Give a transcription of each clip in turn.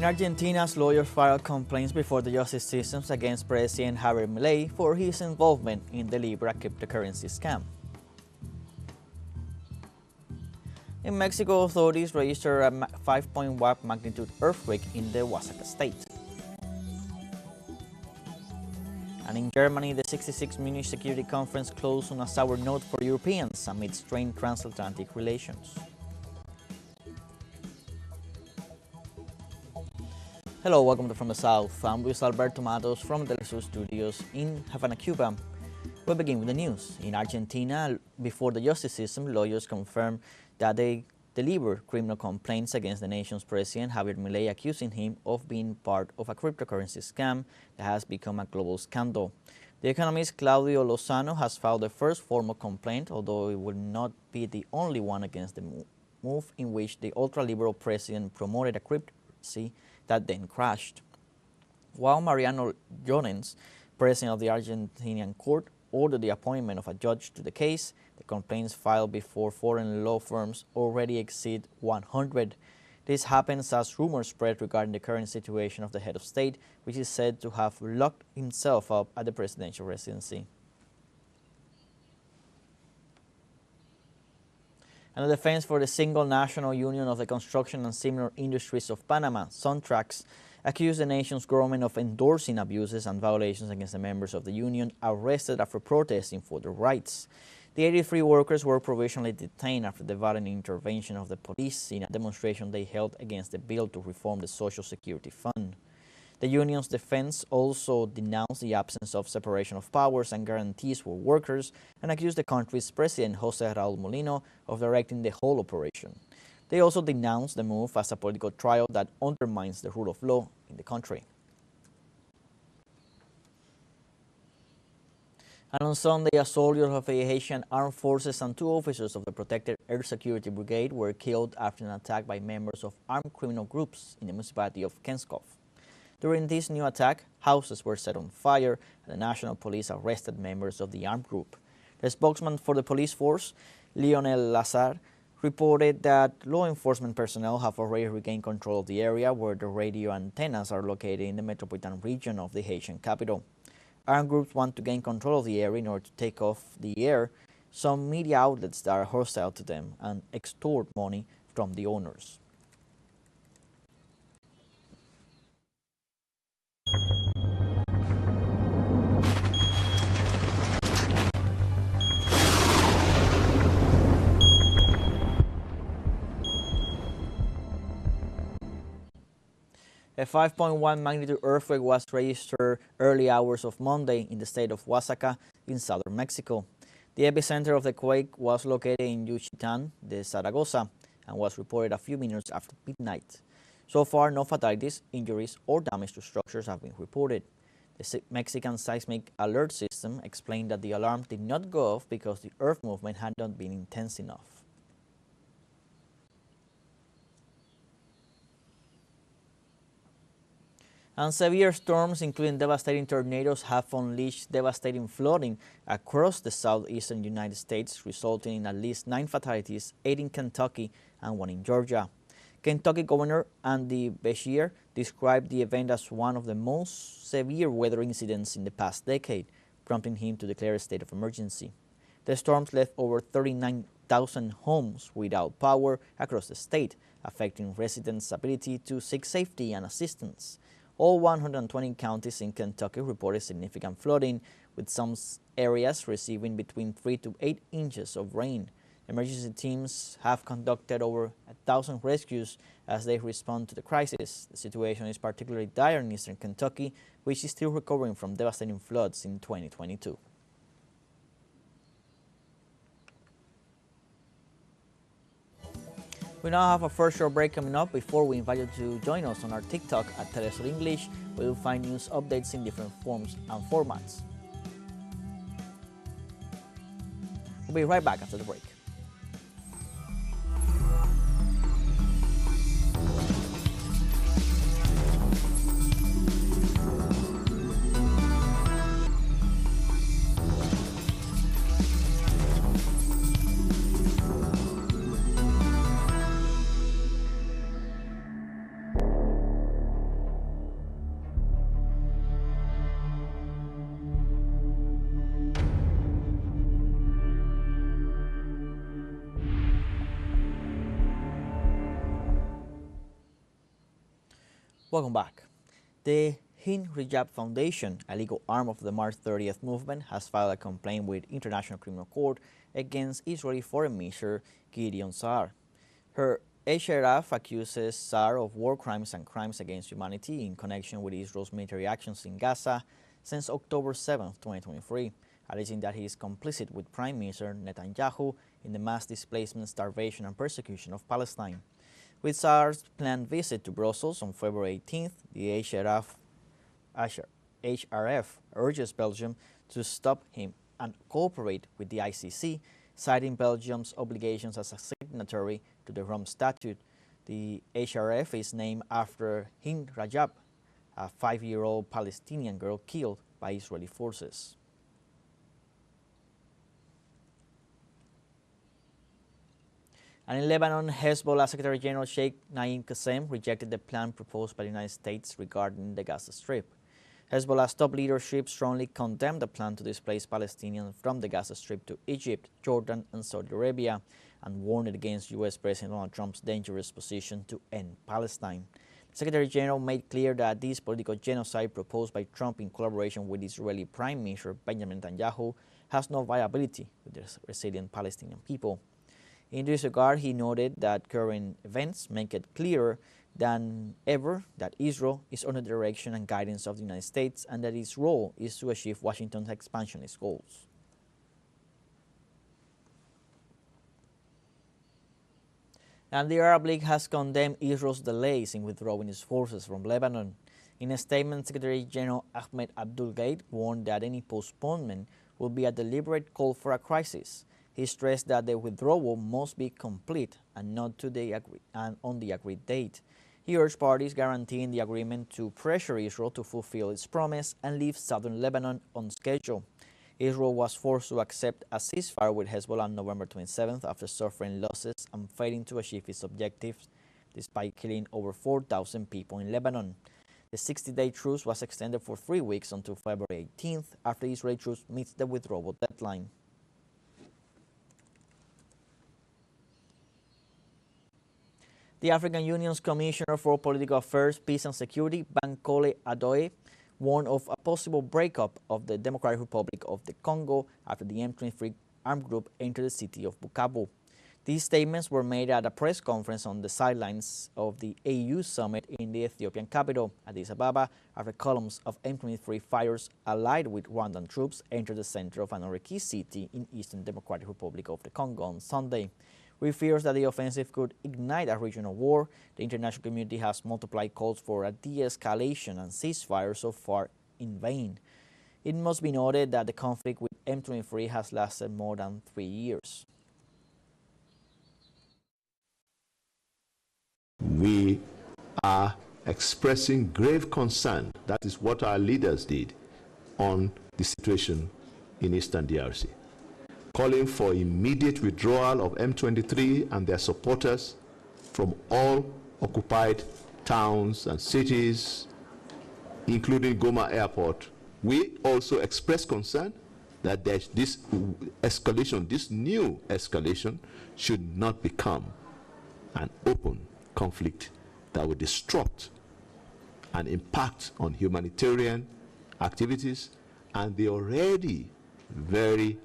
In Argentina's lawyers filed complaints before the justice systems against President Javier Milei for his involvement in the Libra cryptocurrency scam. In Mexico, authorities registered a 5.1 magnitude earthquake in the Oaxaca State. And in Germany, the 66th Munich Security Conference closed on a sour note for Europeans amid strained transatlantic relations. Hello, welcome to From the South. I'm Luis Alberto Matos from the teleSUR studios in Havana, Cuba. We begin with the news. In Argentina, before the justice system, lawyers confirmed that they delivered criminal complaints against the nation's president, Javier Milei, accusing him of being part of a cryptocurrency scam that has become a global scandal. The economist Claudio Lozano has filed the first formal complaint, although it will not be the only one against the move in which the ultra-liberal president promoted a cryptocurrency that then crashed. While Mariano Llorens, president of the Argentinian court, ordered the appointment of a judge to the case, the complaints filed before foreign law firms already exceed 100. This happens as rumors spread regarding the current situation of the head of state, which is said to have locked himself up at the presidential residency. And the Defense for the Single National Union of the Construction and Similar Industries of Panama, Sontrax, accused the nation's government of endorsing abuses and violations against the members of the union arrested after protesting for their rights. The 83 workers were provisionally detained after the violent intervention of the police in a demonstration they held against the bill to reform the Social Security Fund. The union's defense also denounced the absence of separation of powers and guarantees for workers and accused the country's president, José Raúl Mulino, of directing the whole operation. They also denounced the move as a political trial that undermines the rule of law in the country. And on Sunday, a soldier of the Haitian Armed Forces and two officers of the Protected Air Security Brigade were killed after an attack by members of armed criminal groups in the municipality of Kenskov. During this new attack, houses were set on fire and the National Police arrested members of the armed group. The spokesman for the police force, Lionel Lazar, reported that law enforcement personnel have already regained control of the area where the radio antennas are located in the metropolitan region of the Haitian capital. Armed groups want to gain control of the area in order to take off the air some media outlets that are hostile to them and extort money from the owners. A 5.1 magnitude earthquake was registered early hours of Monday in the state of Oaxaca in southern Mexico. The epicenter of the quake was located in Yucatán de Zaragoza and was reported a few minutes after midnight. So far, no fatalities, injuries, or damage to structures have been reported. The Mexican seismic alert system explained that the alarm did not go off because the earth movement had not been intense enough. And severe storms, including devastating tornadoes, have unleashed devastating flooding across the southeastern United States, resulting in at least 9 fatalities, 8 in Kentucky and 1 in Georgia. Kentucky Governor Andy Beshear described the event as one of the most severe weather incidents in the past decade, prompting him to declare a state of emergency. The storms left over 39,000 homes without power across the state, affecting residents' ability to seek safety and assistance. All 120 counties in Kentucky reported significant flooding, with some areas receiving between 3 to 8 inches of rain. Emergency teams have conducted over 1,000 rescues as they respond to the crisis. The situation is particularly dire in eastern Kentucky, which is still recovering from devastating floods in 2022. We now have a first short break coming up. Before we invite you to join us on our TikTok at teleSUR English, where you'll find news updates in different forms and formats. We'll be right back after the break. Welcome back. The Hind Rajab Foundation, a legal arm of the March 30th movement, has filed a complaint with International Criminal Court against Israeli Foreign Minister Gideon Sa'ar. Her HRF accuses Sa'ar of war crimes and crimes against humanity in connection with Israel's military actions in Gaza since October 7, 2023, alleging that he is complicit with Prime Minister Netanyahu in the mass displacement, starvation, and persecution of Palestine. With Sa'ar's planned visit to Brussels on February 18th, the HRF urges Belgium to stop him and cooperate with the ICC, citing Belgium's obligations as a signatory to the Rome Statute. The HRF is named after Hind Rajab, a 5-year-old Palestinian girl killed by Israeli forces. And in Lebanon, Hezbollah Secretary General Sheikh Naim Qassem rejected the plan proposed by the United States regarding the Gaza Strip. Hezbollah's top leadership strongly condemned the plan to displace Palestinians from the Gaza Strip to Egypt, Jordan, and Saudi Arabia, and warned against U.S. President Donald Trump's dangerous position to end Palestine. The Secretary General made clear that this political genocide proposed by Trump in collaboration with Israeli Prime Minister Benjamin Netanyahu has no viability with the resilient Palestinian people. In this regard, he noted that current events make it clearer than ever that Israel is under the direction and guidance of the United States and that its role is to achieve Washington's expansionist goals. And the Arab League has condemned Israel's delays in withdrawing its forces from Lebanon. In a statement, Secretary General Ahmed Abdul-Ghaid warned that any postponement will be a deliberate call for a crisis. He stressed that the withdrawal must be complete and not on the agreed date. He urged parties guaranteeing the agreement to pressure Israel to fulfill its promise and leave southern Lebanon on schedule. Israel was forced to accept a ceasefire with Hezbollah on November 27th after suffering losses and failing to achieve its objectives despite killing over 4,000 people in Lebanon. The 60-day truce was extended for 3 weeks until February 18th after Israeli troops meet the withdrawal deadline. The African Union's Commissioner for Political Affairs, Peace and Security, Bankole Adoye, warned of a possible breakup of the Democratic Republic of the Congo after the M23 armed group entered the city of Bukavu. These statements were made at a press conference on the sidelines of the AU summit in the Ethiopian capital, Addis Ababa, after columns of M23 fighters allied with Rwandan troops entered the center of an key city in Eastern Democratic Republic of the Congo on Sunday. With fears that the offensive could ignite a regional war, the international community has multiplied calls for a de-escalation and ceasefire so far in vain. It must be noted that the conflict with M23 has lasted more than 3 years. We are expressing grave concern, that is what our leaders did, on the situation in Eastern DRC, calling for immediate withdrawal of M23 and their supporters from all occupied towns and cities, including Goma Airport. We also express concern that this escalation, this new escalation, should not become an open conflict that would disrupt and impact on humanitarian activities and the already very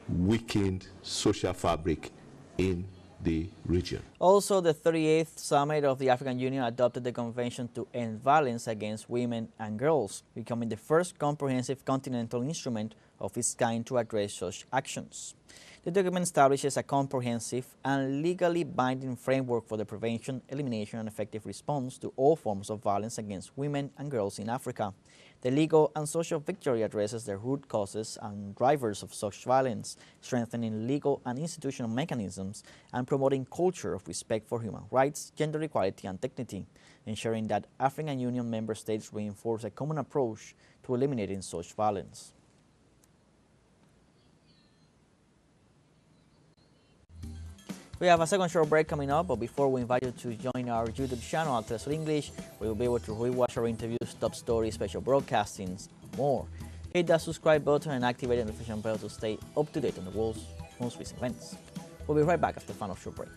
weakened social fabric in the region. Also, the 38th Summit of the African Union adopted the Convention to End Violence Against Women and Girls, becoming the first comprehensive continental instrument of its kind to address such actions. The document establishes a comprehensive and legally binding framework for the prevention, elimination, and effective response to all forms of violence against women and girls in Africa. The legal and social victory addresses the root causes and drivers of such violence, strengthening legal and institutional mechanisms, and promoting culture of respect for human rights, gender equality, and dignity, ensuring that African Union member states reinforce a common approach to eliminating such violence. We have a second short break coming up, but before we invite you to join our YouTube channel at teleSUR English, where you'll be able to rewatch our interviews, top stories, special broadcastings, and more. Hit that subscribe button and activate the notification bell to stay up to date on the world's most recent events. We'll be right back after the final short break.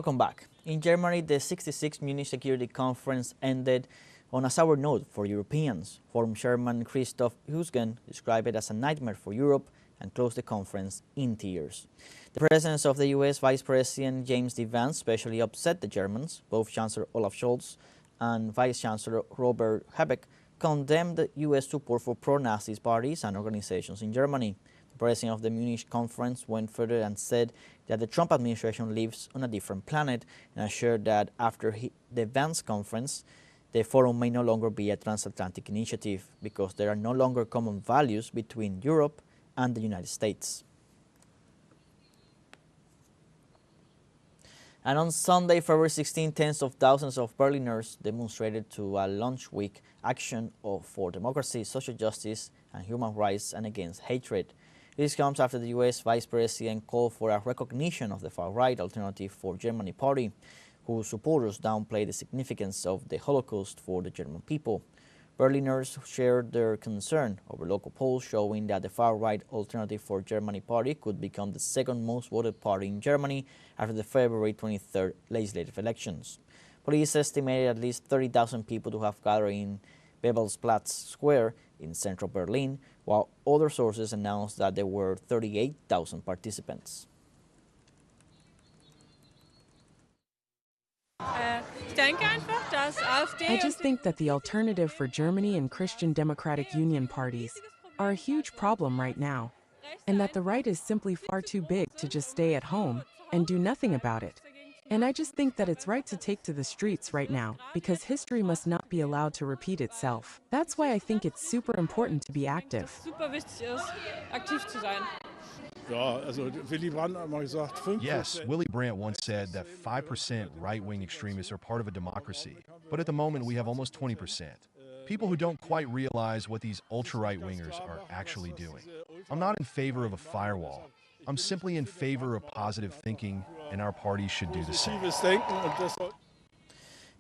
Welcome back. In Germany, the 66th Munich Security Conference ended on a sour note for Europeans. Forum Chairman Christoph Husgen described it as a nightmare for Europe and closed the conference in tears. The presence of the U.S. Vice President James D. Vance especially upset the Germans. Both Chancellor Olaf Scholz and Vice Chancellor Robert Habeck condemned the U.S. support for pro-Nazi parties and organizations in Germany. The president of the Munich conference went further and said that the Trump administration lives on a different planet and assured that after the Vance conference, the forum may no longer be a transatlantic initiative because there are no longer common values between Europe and the United States. And on Sunday, February 16, tens of thousands of Berliners demonstrated to a lunch week action for democracy, social justice, and human rights and against hatred. This comes after the U.S. Vice President called for a recognition of the far-right Alternative for Germany party, whose supporters downplay the significance of the Holocaust for the German people. Berliners shared their concern over local polls showing that the far-right Alternative for Germany party could become the second most voted party in Germany after the February 23rd legislative elections. Police estimated at least 30,000 people to have gathered in Bebelsplatz Square in central Berlin, while other sources announced that there were 38,000 participants. I just think that the Alternative for Germany and Christian Democratic Union parties are a huge problem right now, and that the right is simply far too big to just stay at home and do nothing about it. And I just think that it's right to take to the streets right now, because history must not be allowed to repeat itself. That's why I think it's super important to be active. Yes, Willy Brandt once said that 5% right-wing extremists are part of a democracy, but at the moment we have almost 20%. People who don't quite realize what these ultra-right-wingers are actually doing. I'm not in favor of a firewall. I'm simply in favor of positive thinking, and our party should do the same. The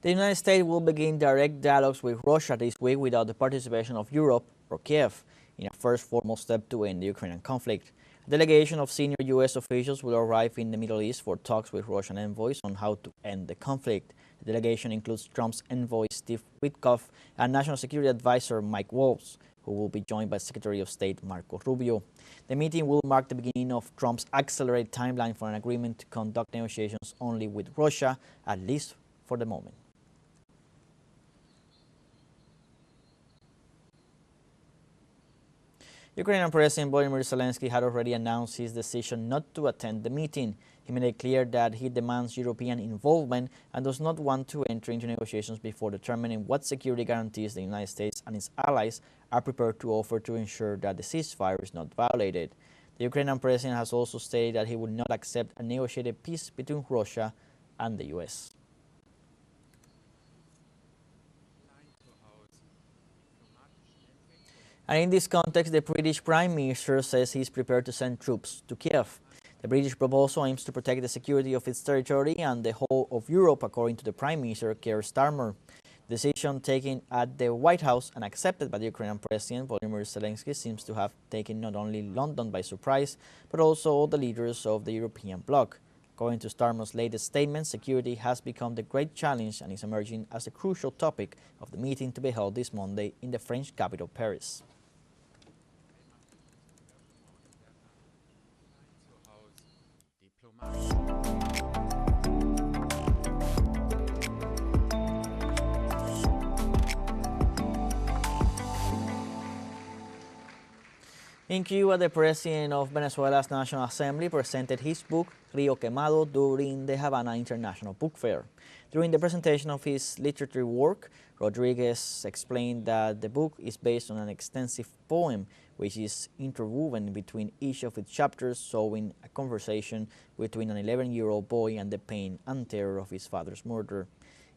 United States will begin direct dialogues with Russia this week without the participation of Europe or Kiev, in a first formal step to end the Ukrainian conflict. A delegation of senior U.S. officials will arrive in the Middle East for talks with Russian envoys on how to end the conflict. The delegation includes Trump's envoy Steve Witkoff and National Security Advisor Mike Waltz, who will be joined by Secretary of State Marco Rubio. The meeting will mark the beginning of Trump's accelerated timeline for an agreement to conduct negotiations only with Russia, at least for the moment. Ukrainian President Volodymyr Zelensky had already announced his decision not to attend the meeting. He made it clear that he demands European involvement and does not want to enter into negotiations before determining what security guarantees the United States and its allies are prepared to offer to ensure that the ceasefire is not violated. The Ukrainian president has also stated that he would not accept a negotiated peace between Russia and the U.S. And in this context, the British Prime Minister says he is prepared to send troops to Kiev. The British proposal aims to protect the security of its territory and the whole of Europe, according to the Prime Minister, Keir Starmer. The decision taken at the White House and accepted by the Ukrainian President Volodymyr Zelensky seems to have taken not only London by surprise, but also all the leaders of the European bloc. According to Starmer's latest statement, security has become the great challenge and is emerging as a crucial topic of the meeting to be held this Monday in the French capital, Paris. In Cuba, the president of Venezuela's National Assembly presented his book, Río Quemado, during the Havana International Book Fair. During the presentation of his literary work, Rodriguez explained that the book is based on an extensive poem which is interwoven between each of its chapters, showing a conversation between an 11-year-old boy and the pain and terror of his father's murder.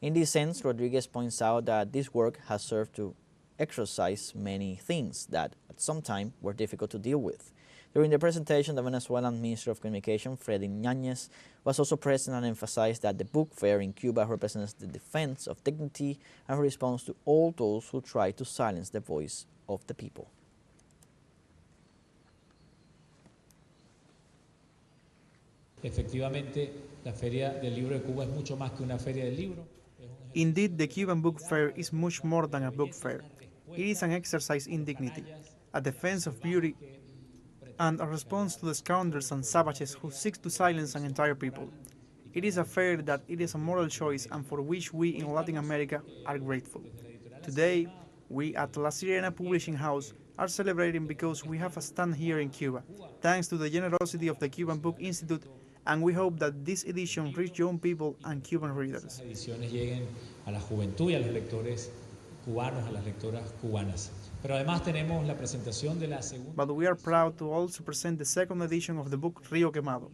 In this sense, Rodriguez points out that this work has served to exorcise many things that at some time were difficult to deal with. During the presentation, the Venezuelan Minister of Communication, Freddy Ñañez, was also present and emphasized that the book fair in Cuba represents the defense of dignity and response to all those who try to silence the voice of the people. Efectivamente, Indeed, the Cuban Book Fair is much more than a book fair. It is an exercise in dignity, a defense of beauty, and a response to the scoundrels and savages who seek to silence an entire people. It is a fair that it is a moral choice and for which we in Latin America are grateful. Today, we at La Sirena Publishing House are celebrating because we have a stand here in Cuba, thanks to the generosity of the Cuban Book Institute, and we hope that this edition reach young people and Cuban readers. But we are proud to also present the second edition of the book Río Quemado,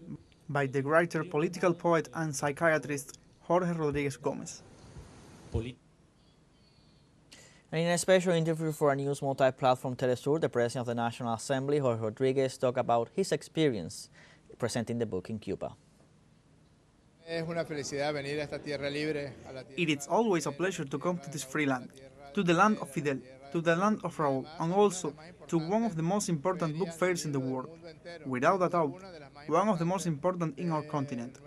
by the writer, political poet, and psychiatrist Jorge Rodríguez Gómez. And in a special interview for a news multi-platform telesur, the President of the National Assembly, Jorge Rodríguez, talked about his experience presenting the book in Cuba. It is always a pleasure to come to this free land, to the land of Fidel, to the land of Raúl, and also to one of the most important book fairs in the world. Without a doubt, one of the most important in our continent,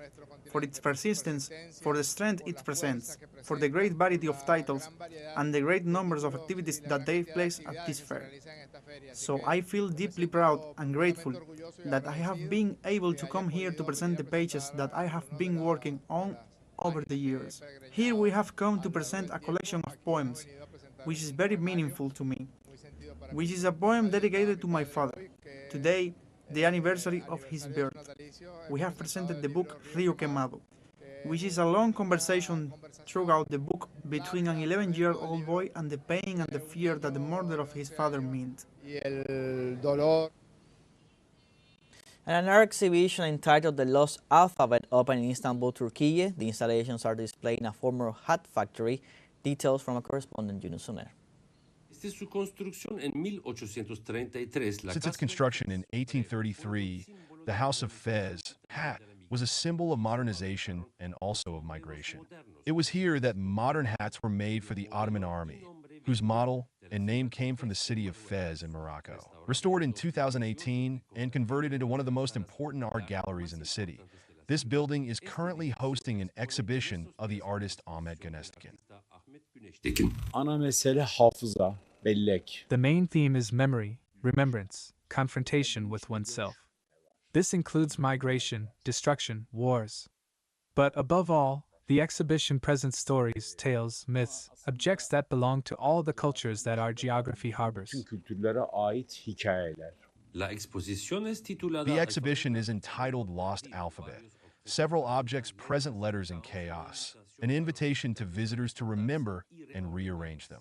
for its persistence, for the strength it presents, for the great variety of titles, and the great numbers of activities that take place at this fair. So I feel deeply proud and grateful that I have been able to come here to present the pages that I have been working on over the years. Here we have come to present a collection of poems, which is very meaningful to me, which is a poem dedicated to my father. Today, the anniversary of his birth, we have presented the book Río Quemado, which is a long conversation throughout the book between an 11-year-old boy and the pain and the fear that the murder of his father meant. And another exhibition entitled The Lost Alphabet opened in Istanbul, Turkey. The installations are displayed in a former hat factory. Details from a correspondent, Yunus Soner. Since its construction in 1833, the House of Fez, hat, was a symbol of modernization and also of migration. It was here that modern hats were made for the Ottoman army, whose model and name came from the city of Fez in Morocco. Restored in 2018 and converted into one of the most important art galleries in the city, this building is currently hosting an exhibition of the artist Ahmet Gnestikin. The main theme is memory, remembrance, confrontation with oneself. This includes migration, destruction, wars. But above all, the exhibition presents stories, tales, myths, objects that belong to all the cultures that our geography harbors. The exhibition is entitled Lost Alphabet. Several objects present letters in chaos, an invitation to visitors to remember and rearrange them.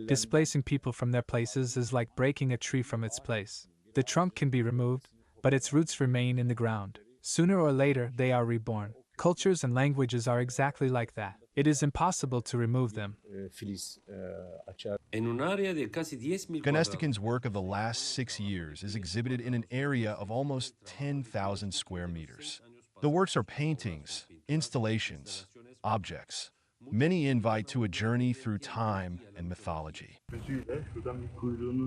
Displacing people from their places is like breaking a tree from its place. The trunk can be removed, but its roots remain in the ground. Sooner or later, they are reborn. Cultures and languages are exactly like that. It is impossible to remove them. Gnestikin's work of the last 6 years is exhibited in an area of almost 10,000 square meters. The works are paintings, installations, objects. Many invite to a journey through time and mythology.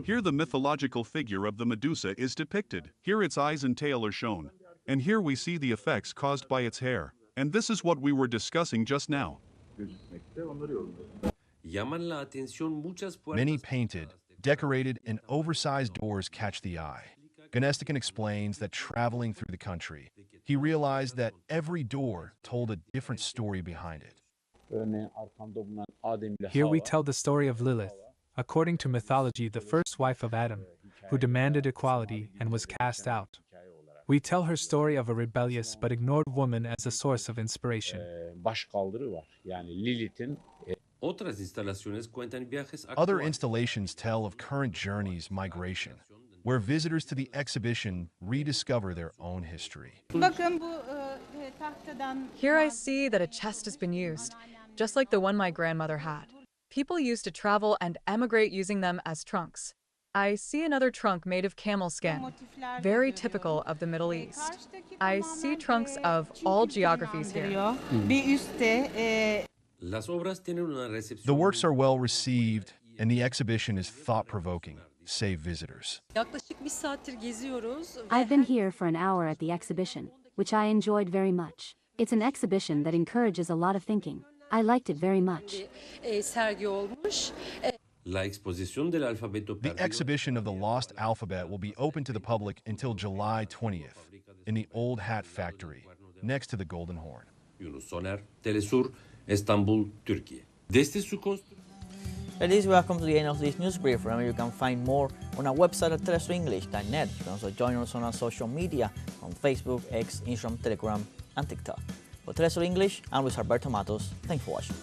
Here the mythological figure of the Medusa is depicted. Here its eyes and tail are shown. And here we see the effects caused by its hair. And this is what we were discussing just now. Many painted, decorated, and oversized doors catch the eye. Gnestikin explains that traveling through the country, he realized that every door told a different story behind it. Here we tell the story of Lilith, according to mythology the first wife of Adam, who demanded equality and was cast out. We tell her story of a rebellious but ignored woman as a source of inspiration. Other installations tell of current journeys, migration, where visitors to the exhibition rediscover their own history. Here I see that a chest has been used, just like the one my grandmother had. People used to travel and emigrate using them as trunks. I see another trunk made of camel skin, very typical of the Middle East. I see trunks of all geographies here. The works are well received, and the exhibition is thought-provoking, say visitors. I've been here for an hour at the exhibition, which I enjoyed very much. It's an exhibition that encourages a lot of thinking. I liked it very much. The exhibition of the Lost Alphabet will be open to the public until July 20th in the Old Hat Factory, next to the Golden Horn. teleSUR, İstanbul, Türkiye. Ladies, we have come to the end of this news brief. Remember, you can find more on our website at telesurenglish.net. You can also join us on our social media on Facebook, X, Instagram, Telegram, and TikTok. For teleSUR English, I'm Luis Alberto Matos. Thanks for watching.